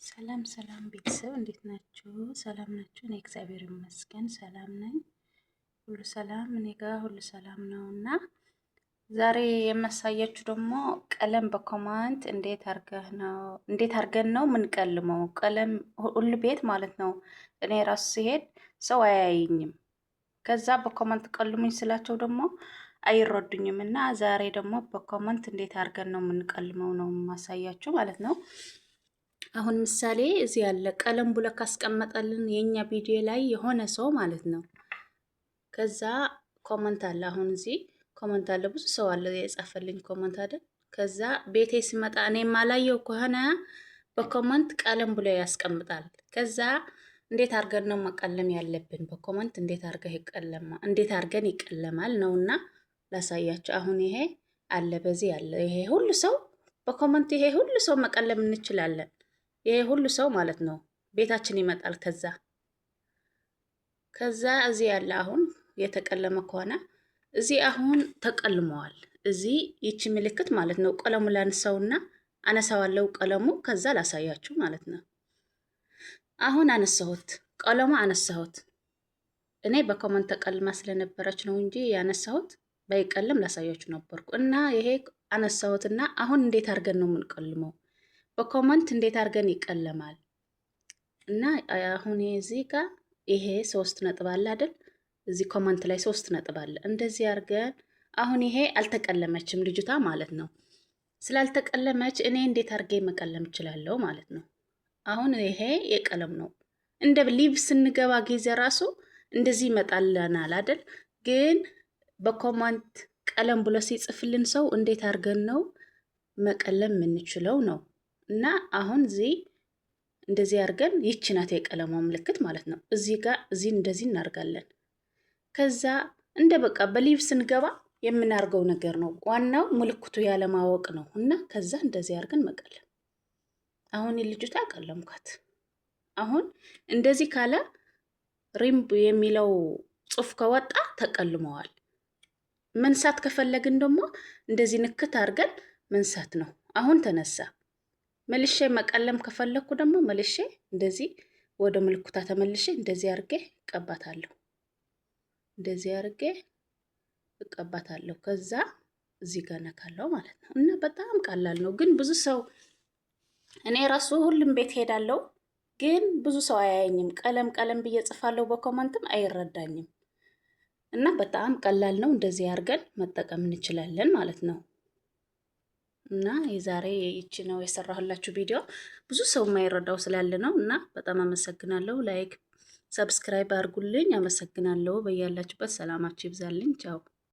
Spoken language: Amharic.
ሰላም ሰላም ቤተሰብ እንዴት ናችሁ? ሰላም ናችሁ? እኔ እግዚአብሔር ይመስገን ሰላም ነኝ። ሁሉ ሰላም እኔ ጋር ሁሉ ሰላም ነው። እና ዛሬ የማሳያችሁ ደግሞ ቀለም በኮማንት እንዴት አርገን ነው ምንቀልመው? ቀለም ሁሉ ቤት ማለት ነው። እኔ ራሱ ሲሄድ ሰው አያየኝም። ከዛ በኮማንት ቀልሙኝ ስላቸው ደግሞ አይረዱኝም። እና ዛሬ ደግሞ በኮማንት እንዴት አርገን ነው ምንቀልመው ነው ማሳያችሁ ማለት ነው። አሁን ምሳሌ እዚህ ያለ ቀለም ብሎ ካስቀመጠልን የኛ ቪዲዮ ላይ የሆነ ሰው ማለት ነው። ከዛ ኮመንት አለ። አሁን እዚህ ኮመንት አለ፣ ብዙ ሰው አለ የጻፈልኝ ኮመንት አይደል? ከዛ ቤቴ ሲመጣ እኔ ማላየው ከሆነ በኮመንት ቀለም ብሎ ያስቀምጣል። ከዛ እንዴት አርገን ነው መቀለም ያለብን? በኮመንት እንዴት አርገን ይቀለማል ነውና ላሳያችሁ። አሁን ይሄ አለ፣ በዚህ አለ። ይሄ ሁሉ ሰው በኮመንት ይሄ ሁሉ ሰው መቀለም እንችላለን። ይሄ ሁሉ ሰው ማለት ነው ቤታችን ይመጣል። ከዛ እዚህ ያለ አሁን የተቀለመ ከሆነ እዚህ አሁን ተቀልመዋል። እዚህ ይቺ ምልክት ማለት ነው። ቀለሙ ላንሳውና አነሳዋለሁ ቀለሙ፣ ከዛ ላሳያችሁ ማለት ነው። አሁን አነሳሁት፣ ቀለሙ አነሳሁት። እኔ በኮመንት ተቀልማ ስለነበረች ነው እንጂ ያነሳሁት ባይቀልም ላሳያችሁ ነበርኩ። እና ይሄ አነሳሁትና አሁን እንዴት አርገን ነው የምንቀልመው? በኮመንት እንዴት አርገን ይቀለማል? እና አሁን እዚህ ጋር ይሄ 3 ነጥብ አለ አይደል? እዚህ ኮመንት ላይ 3 ነጥብ አለ። እንደዚህ አርገን አሁን ይሄ አልተቀለመችም ልጅቷ ማለት ነው። ስላልተቀለመች እኔ እንዴት አርጌ መቀለም እችላለሁ ማለት ነው። አሁን ይሄ የቀለም ነው። እንደ ሊቭ ስንገባ ጊዜ ራሱ እንደዚህ ይመጣልናል አይደል? ግን በኮመንት ቀለም ብሎ ሲጽፍልን ሰው እንዴት አርገን ነው መቀለም የምንችለው ነው። እና አሁን እዚህ እንደዚህ አርገን ይቺ ናት የቀለሟ ምልክት ማለት ነው። እዚህ ጋር እዚህ እንደዚህ እናርጋለን። ከዛ እንደ በቃ በሊቭ ስንገባ የምናርገው ነገር ነው። ዋናው ምልክቱ ያለማወቅ ነው። እና ከዛ እንደዚህ አርገን መቀለም። አሁን ልጅቷ ቀለምኳት። አሁን እንደዚህ ካለ ሪምብ የሚለው ጽሑፍ ከወጣ ተቀልመዋል። መንሳት ከፈለግን ደግሞ እንደዚህ ንክት አርገን መንሳት ነው። አሁን ተነሳ። መልሼ መቀለም ከፈለኩ ደግሞ መልሼ እንደዚህ ወደ ምልክቷ ተመልሼ እንደዚህ አርጌ እቀባታለሁ። እንደዚህ አርጌ እቀባታለሁ። ከዛ እዚህ ጋር ነካለው ማለት ነው። እና በጣም ቀላል ነው። ግን ብዙ ሰው እኔ ራሱ ሁሉም ቤት ሄዳለሁ፣ ግን ብዙ ሰው አያየኝም። ቀለም ብዬ ጽፋለሁ፣ በኮመንትም አይረዳኝም። እና በጣም ቀላል ነው። እንደዚህ አርገን መጠቀም እንችላለን ማለት ነው። እና የዛሬ ይቺ ነው የሰራሁላችሁ ቪዲዮ። ብዙ ሰው የማይረዳው ስላለ ነው። እና በጣም አመሰግናለሁ። ላይክ፣ ሰብስክራይብ አድርጉልኝ። አመሰግናለሁ። በያላችሁበት ሰላማችሁ ይብዛልኝ። ቻው